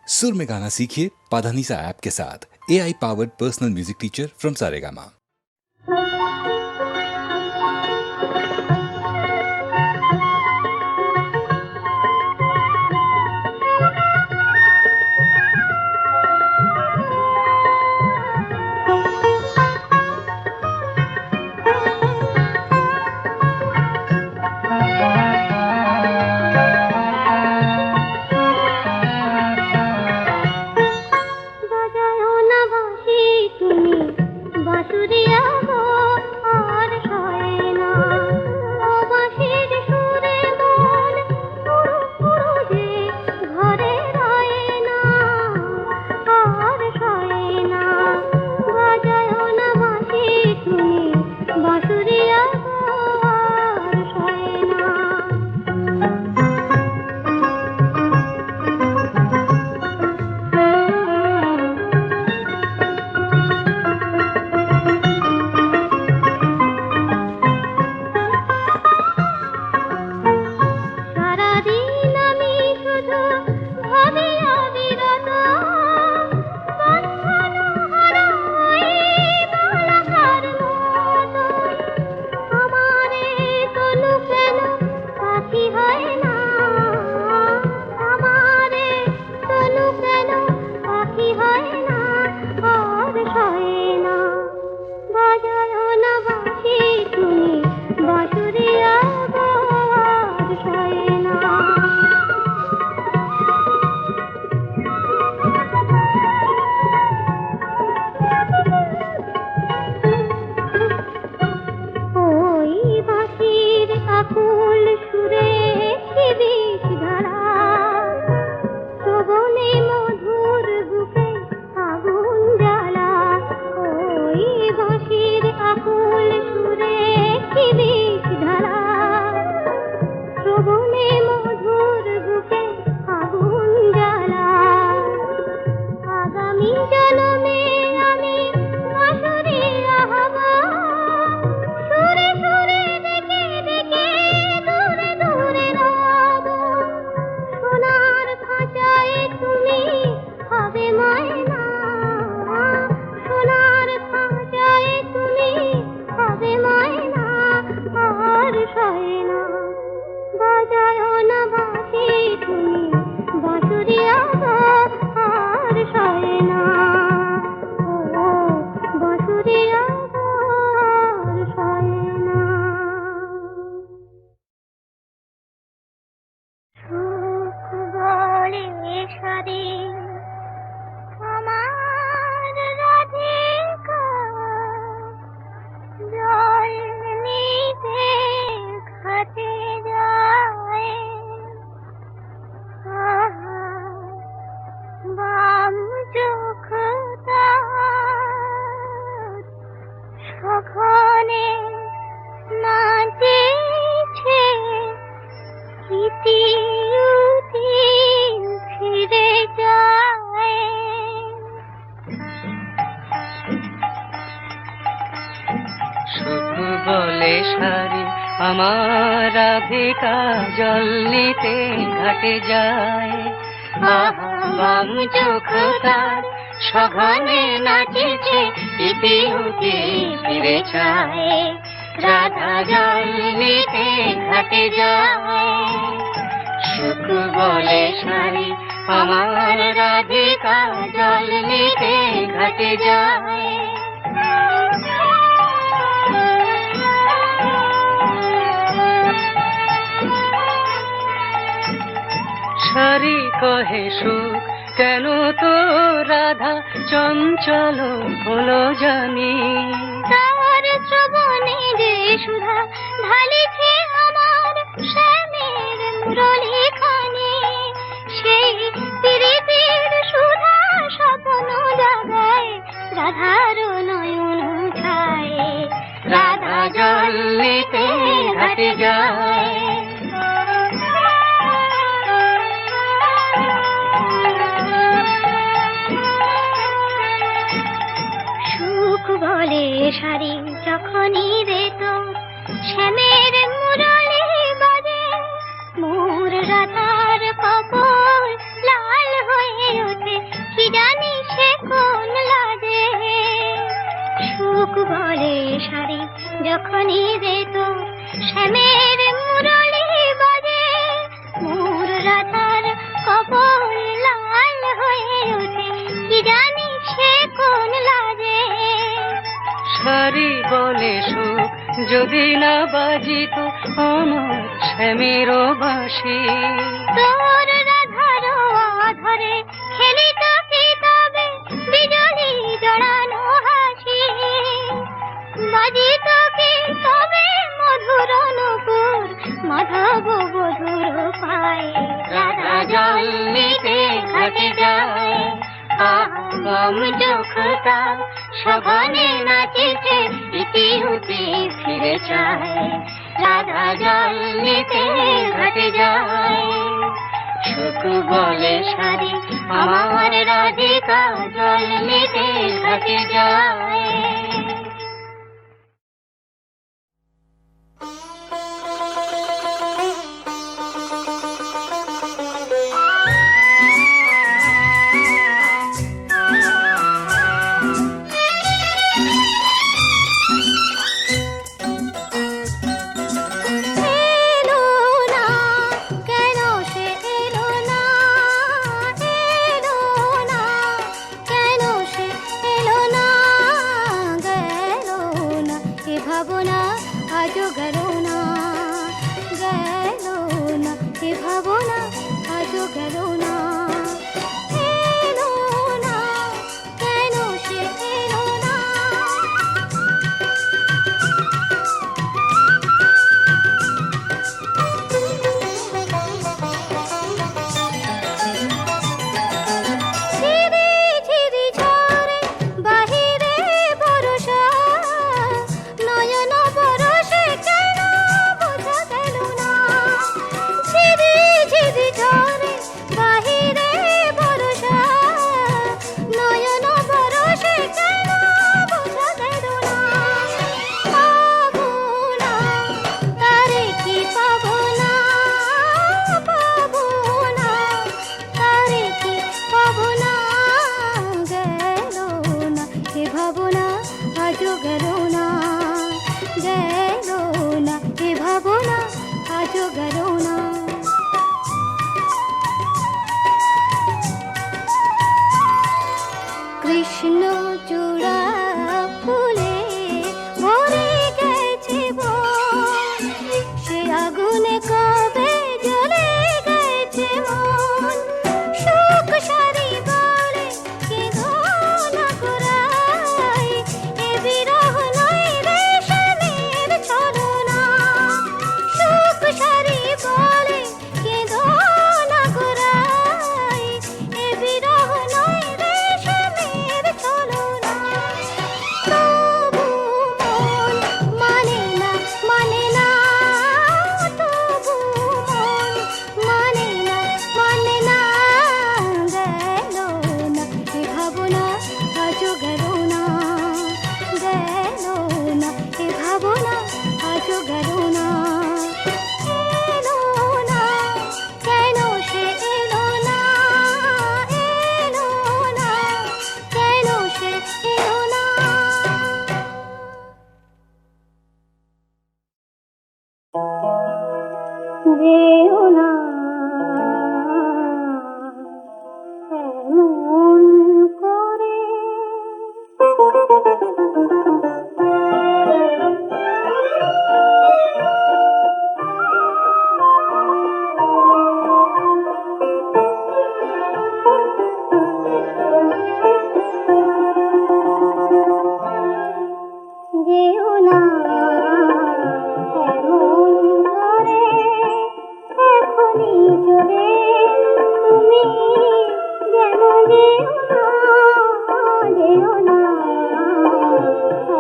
सुर में गाना सीखिए पाधानीसा ऐप के साथ। AI powered personal music teacher from Saregama. জল নিতে ঘাটে যায়, বাম চোখ তার সঘনে নাচেছে, ইতি উতি ফিরে চায়। রাধা জল নিতে ঘাটে যায়, সুখ বলে সারি আমার রাধিকা জল নিতে ঘাটে যায়। সারি কহে সুখ কেন তো রাধা চঞ্চল হলো জানি, তার শ্রবণে যে সুধা ঢালিছে আমার শ্যামের মুরলী খানি, সেই প্রীতির সুধা স্বপ্ন জাগায় রাধার নয়ন ছায়। রাধা জল নিতে ঘাটে যায়, বলে সারি যখনই রে তোর শ্যামের মুরলী বাজে, মোর রাধার কপল লাল হয়ে ওঠে। যখনই রে তোর শ্যামের মুরলি বাজে, মোর রাধার কপল লাল হয়ে ওঠে, কি জানি সে কোন লাজে। সারি বলে সুখ যদি না বাজিত আমার শ্যামের বাঁশি, তোর রাধার আধরে খেলিত কি তবে বিজলি জড়ানো হাসি, বাজিত কি তবে মধুর নূপুর মাধব বধুর পায়ে। রাধা জল নিতে ঘাটে যায়, আহম যখতা সঘনে নাচেছে, ইতি উতি ফিরে চায়। রাধা জল নিতে ঘাটে যায়, সুখ বলে সারি আমার রাধিকা জল নিতে ঘাটে যায়। এলো না কেন সে এলো না, এলো না কেন সে এলো না, গেল না এ ভাবনা আজও গেল না, গেল না এ ভাবনা আজও গেল না। এলো না কেন সে এলো না, ঝিরি ঝিরি ঝরে বাহিরে বরষা, নয়ন বরষে কেন বোঝা গেল না। ঝিরি ঝিরি ঝরে বাহিরে বরষা, নয়ন বরষে কেন বোঝা গেল না। পাবো না তারে কি পাবো না, পাবো না তারে কি পাবো না, গেল না এ ভাবনা আজও গেল না, গেল না এ ভাবনা আজও গেল না। কৃষ্ণ চূড়া ফুলে ভরে গেছে বন, সে আগুনে কবে জ্বলে গেছে মন। সুখ সারি বলে কি ঘন ঘোরাই, এ বিরহ নয় রে শ্যামের ছলনা। সুখ সারি বলে কি ঘন ঘোরাই, এ বিরহ নয় রে শ্যামের ছলনা। তবু মন মানে না, মানে না, তবু মন মানে না, মানে না, গেল না এ ভাবনা আজও গেল না, গেল না এ ভাবনা আজও গেল না। এলো না কেন সে এলো না, এলো না কেন সে এলো না। যেও না এমন করে, যেও না এমন করে, এখনই চলে তুমি যেন যেও না, যেও না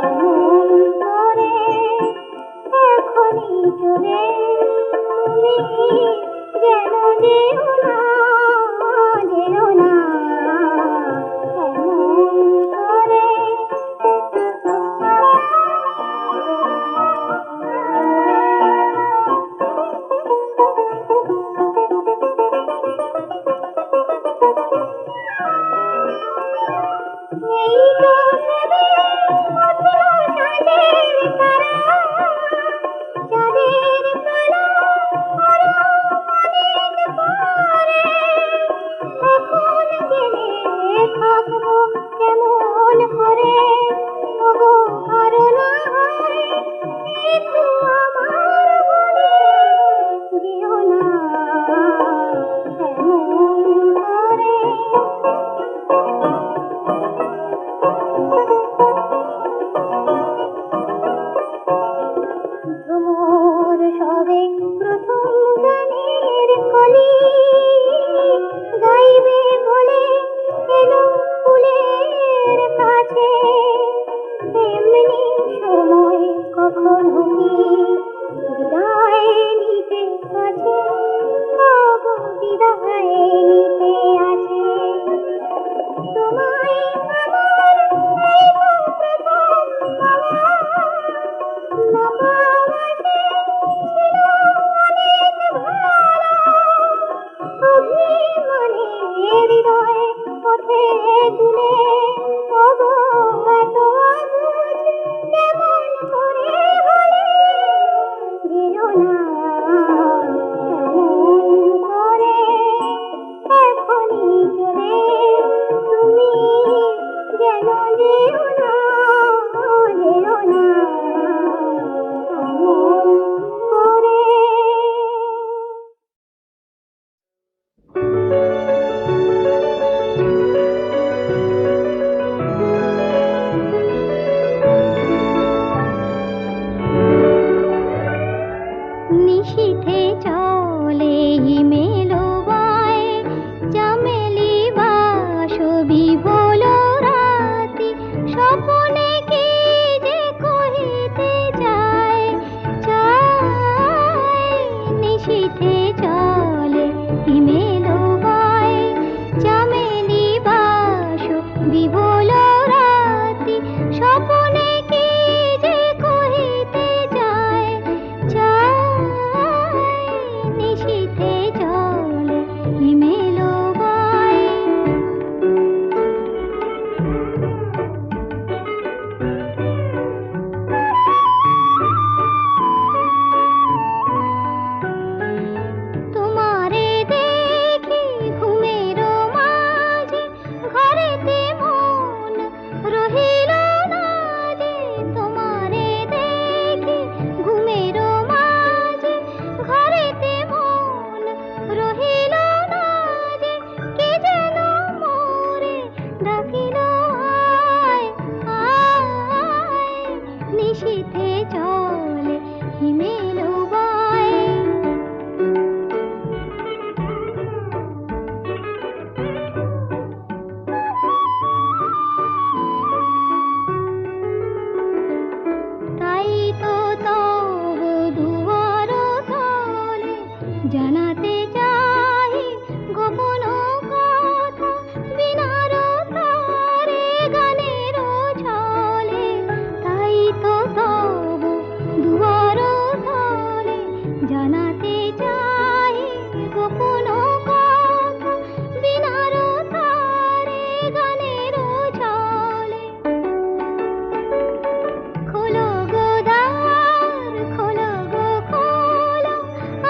এমন করে, এখনই চলে তুমি যেন যেও না, যেও না এমন করে। ওঠে দূরে, ওগো এত অবুঝ কেমন করে হলে? যেও না এমন করে, এখনই চলে তুমি, যেন যেও না, যেও না এমন করে। নিশীথে চলে হিমেলবায়, চামেলি বাসবি বলো রাতি, স্বপনে কি যে কহিতে যায়, যায়। নিশীথে চলে হিমেলবায়, চামেলি বাসবি বলো রাতি, স্বপনে কি যে কহিতে যায়, যায়। নিশীথে চলে হিমেলবায়। তোমারে দেখি ঘুমের মাঝে, ঘরেতে মন রহিল না যে। তোমারে দেখি ঘুমের মাঝে, ঘরেতে মন রহিল না যে। কে যেন মোরে ডাকিল আয়, আয়। নিশীথে চলে হিমেলবায়। তাই তো তব দুয়ার তলে জানাতে চাহি গোপন কথা, বিনার তারে গানের ছলে। তাই তো তব দুয়ার তলে জানাতে চাহি গোপন কথা, বিনার তারে গানের ছলে। খোলো গো দ্বার, খোলো গো খোলো,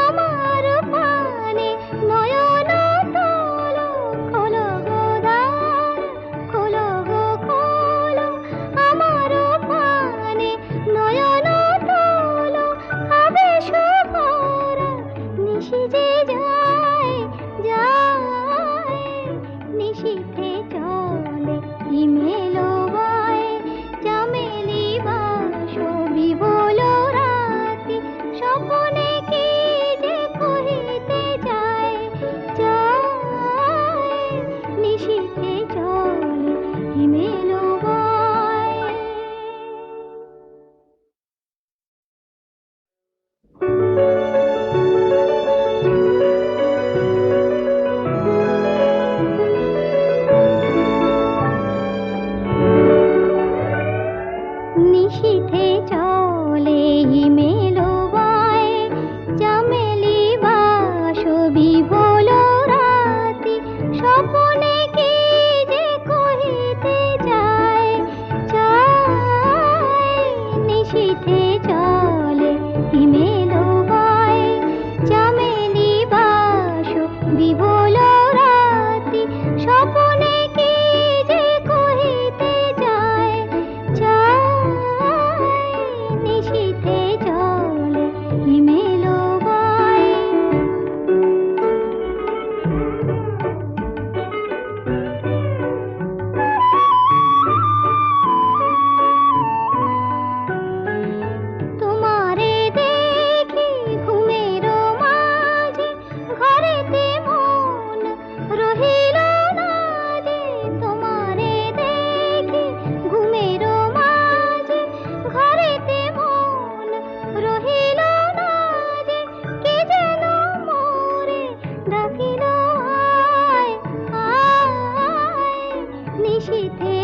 আমার পানে নয়ন তোলো। খোলো গো দ্বার, খোলো গো খোলো, আমার পানে নয়ন তোলো। আবেশ ভরা নিশি যে যায়, যায়। নিশীথে চলে হিমেলবায়, চামেলি বাসবি বলো রাতি, স্বপনে কি যে কহিতে যায়, যায়। নিশীথে চলে হিমেলবায়। নিশীথে চলে হিমেলবায়, চামেলি বাসবি বলো রাতি, স্বপনে কি যে কহিতে যায়, যায়। নিশীথে চলে হিমেলবায়, চামেলি বাসবি বলো রাতি, স্বপনে কি যে কহিতে যায়, যায়। নিশীথে চলে হিমেলবায়। তোমারে দেখি ঘুমের মাঝে, ঘরেতে মন রহিল না যে। তোমারে দেখি ঘুমের মাঝে, ঘরেতে মন রহিল না যে। কে যেন মোরে ডাকিল আয়, আয়। নিশীথে